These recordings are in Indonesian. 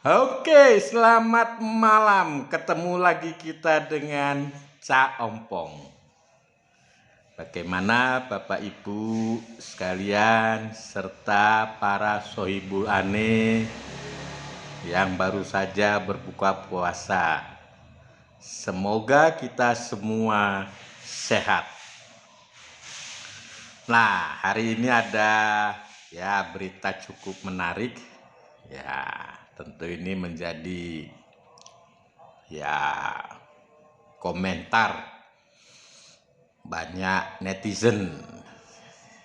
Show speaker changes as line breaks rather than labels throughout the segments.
Oke, selamat malam. Ketemu lagi kita dengan Cak Ompong. Bagaimana Bapak Ibu sekalian serta para sohibul ane yang baru saja berbuka puasa. Semoga kita semua sehat. Nah, hari ini ada berita cukup menarik. Ya, tentu ini menjadi komentar banyak netizen,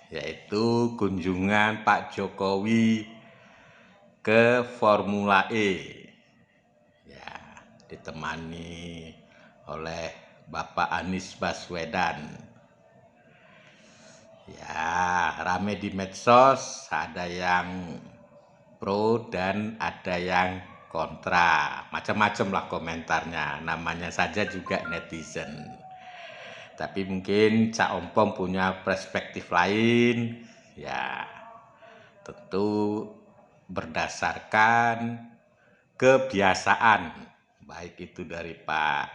yaitu kunjungan Pak Jokowi ke Formula E, ya, ditemani oleh Bapak Anies Baswedan. Ya, rame di medsos, ada yang pro dan ada yang kontra, macam-macam lah komentarnya, namanya saja juga netizen. Tapi mungkin Cak Ompong punya perspektif lain, ya tentu berdasarkan kebiasaan, baik itu dari Pak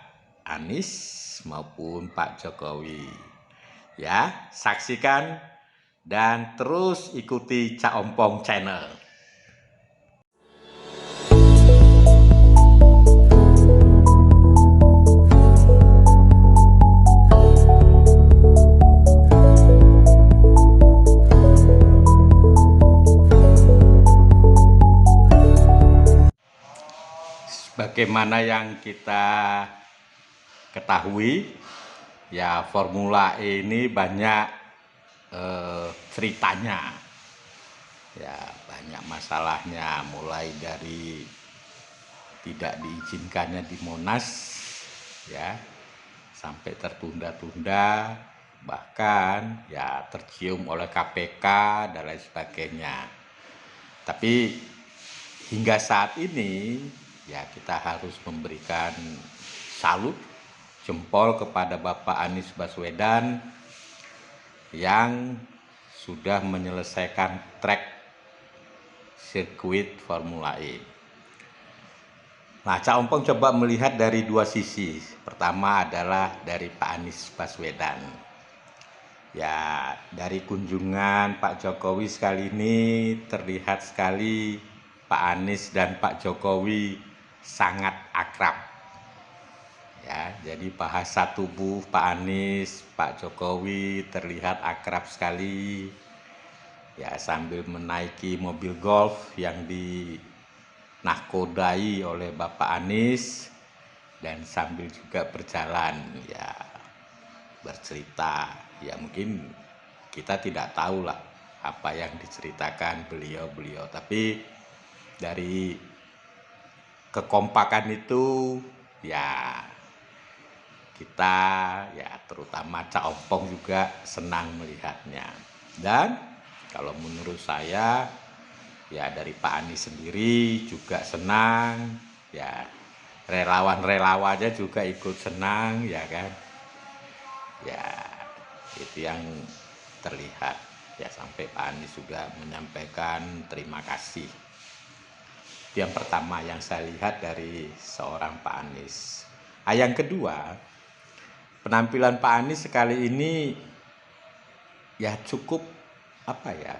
Anies maupun Pak Jokowi. Ya, saksikan dan terus ikuti Cak Ompong Channel. Bagaimana yang kita ketahui, ya Formula E ini banyak ceritanya, ya banyak masalahnya, mulai dari tidak diizinkannya di Monas, ya sampai tertunda-tunda, bahkan ya tercium oleh KPK dan lain sebagainya. Tapi hingga saat ini ya kita harus memberikan salut, jempol kepada Bapak Anies Baswedan yang sudah menyelesaikan trek sirkuit Formula E. Nah, Cak Ompong coba melihat dari dua sisi. Pertama adalah dari Pak Anies Baswedan. Ya, dari kunjungan Pak Jokowi sekali ini terlihat sekali Pak Anies dan Pak Jokowi sangat akrab. Ya, jadi bahasa tubuh Pak Anies, Pak Jokowi terlihat akrab sekali. Ya, sambil menaiki mobil golf yang dinahkodai oleh Bapak Anies dan sambil juga berjalan, ya bercerita. Ya mungkin kita tidak tahu lah apa yang diceritakan beliau-beliau, tapi dari kekompakan itu ya kita, ya terutama Cak Ompong juga senang melihatnya. Dan kalau menurut saya ya dari Pak Anies sendiri juga senang, ya relawan-relawannya juga ikut senang, ya kan. Ya itu yang terlihat, ya sampai Pak Anies juga menyampaikan terima kasih. Itu yang pertama yang saya lihat dari seorang Pak Anies. Yang kedua, penampilan Pak Anies sekali ini ya cukup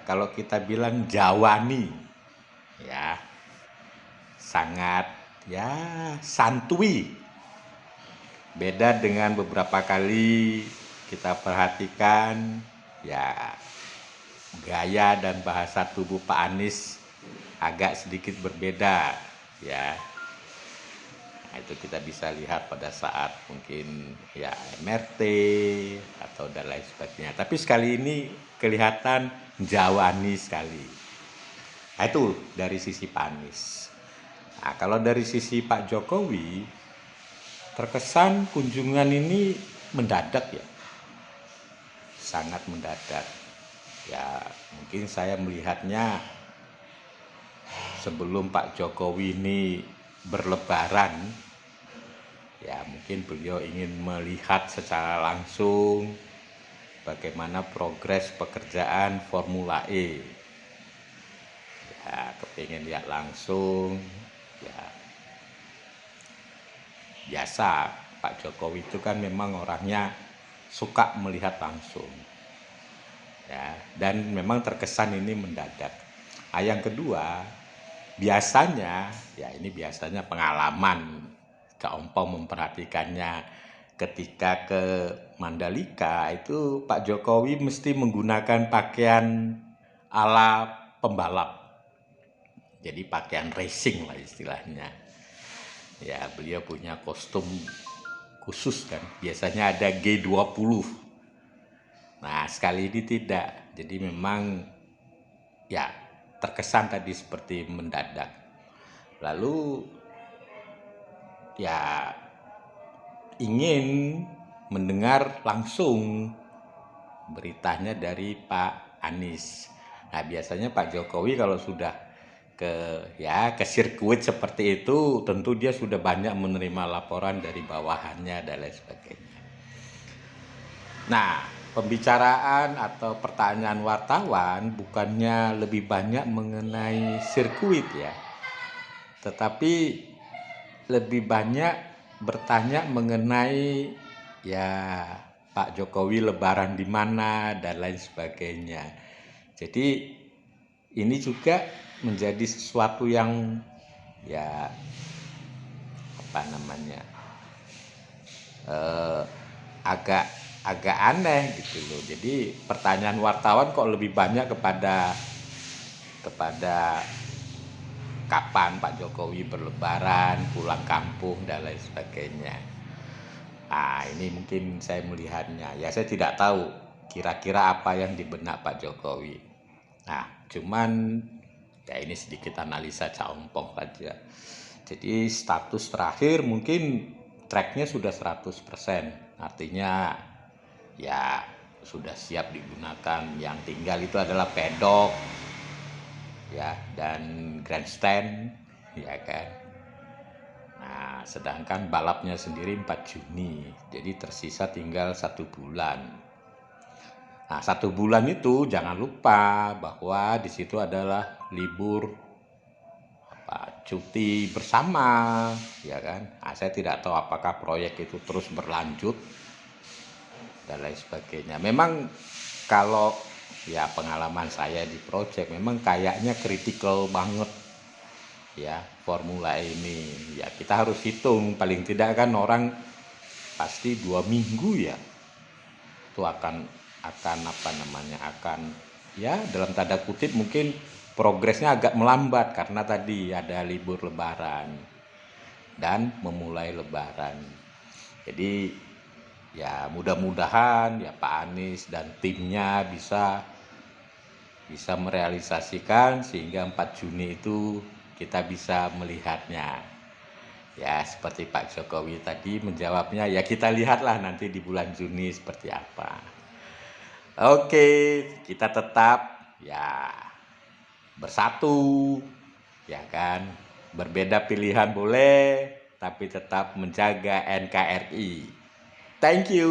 kalau kita bilang Jawani, ya sangat ya santui. Beda dengan beberapa kali kita perhatikan, ya gaya dan bahasa tubuh Pak Anies agak sedikit berbeda, ya. Nah, itu kita bisa lihat pada saat mungkin ya MRT atau dan lain sebagainya. Tapi sekali ini kelihatan Jawani sekali. Nah, itu dari sisi Pak Anies. Nah, kalau dari sisi Pak Jokowi, terkesan kunjungan ini mendadak, ya. Sangat mendadak. Ya, mungkin saya melihatnya sebelum Pak Jokowi ini berlebaran, ya mungkin beliau ingin melihat secara langsung bagaimana progres pekerjaan Formula E. Ya, kepingin lihat langsung Ya, biasa Pak Jokowi itu kan memang orangnya suka melihat langsung. Ya, dan memang terkesan ini mendadak. Nah, yang kedua, biasanya, ya ini biasanya pengalaman Cak Ompong memperhatikannya ketika ke Mandalika itu Pak Jokowi mesti menggunakan pakaian ala pembalap. Jadi pakaian racing lah istilahnya. Ya, beliau punya kostum khusus kan. Biasanya ada G20. Nah, sekali ini tidak. Jadi memang ya terkesan tadi seperti mendadak. Lalu ya ingin mendengar langsung beritanya dari Pak Anies. Nah, biasanya Pak Jokowi kalau sudah ke sirkuit seperti itu, tentu dia sudah banyak menerima laporan dari bawahannya dan lain sebagainya. Nah, pembicaraan atau pertanyaan wartawan bukannya lebih banyak mengenai sirkuit ya, tetapi lebih banyak bertanya mengenai ya Pak Jokowi lebaran di mana dan lain sebagainya. Jadi ini juga menjadi sesuatu yang ya apa namanya eh, agak agak aneh gitu loh. Jadi pertanyaan wartawan kok lebih banyak kepada kapan Pak Jokowi berlebaran, pulang kampung dan lain sebagainya. Ah, ini mungkin saya melihatnya. Ya saya tidak tahu kira-kira apa yang di benak Pak Jokowi. Nah, cuman ya ini sedikit analisa Cak Ompong saja. Jadi status terakhir mungkin tracknya sudah 100%. Artinya ya sudah siap digunakan. Yang tinggal itu adalah pedok ya dan grandstand ya kan. Nah, sedangkan balapnya sendiri 4 Juni. Jadi tersisa tinggal 1 bulan. Nah, 1 bulan itu jangan lupa bahwa di situ adalah libur cuti bersama, ya kan? Nah, saya tidak tahu apakah proyek itu terus berlanjut dan lain sebagainya. Memang kalau ya pengalaman saya di proyek memang kayaknya kritikal banget ya formula ini. Ya kita harus hitung paling tidak kan orang pasti 2 minggu ya itu akan apa namanya akan ya dalam tanda kutip mungkin progresnya agak melambat karena tadi ada libur lebaran dan memulai lebaran. Jadi ya mudah-mudahan ya Pak Anies dan timnya bisa merealisasikan sehingga 4 Juni itu kita bisa melihatnya. Ya seperti Pak Jokowi tadi menjawabnya ya kita lihatlah nanti di bulan Juni seperti apa. Oke, kita tetap ya bersatu ya kan. Berbeda pilihan boleh tapi tetap menjaga NKRI. Thank you.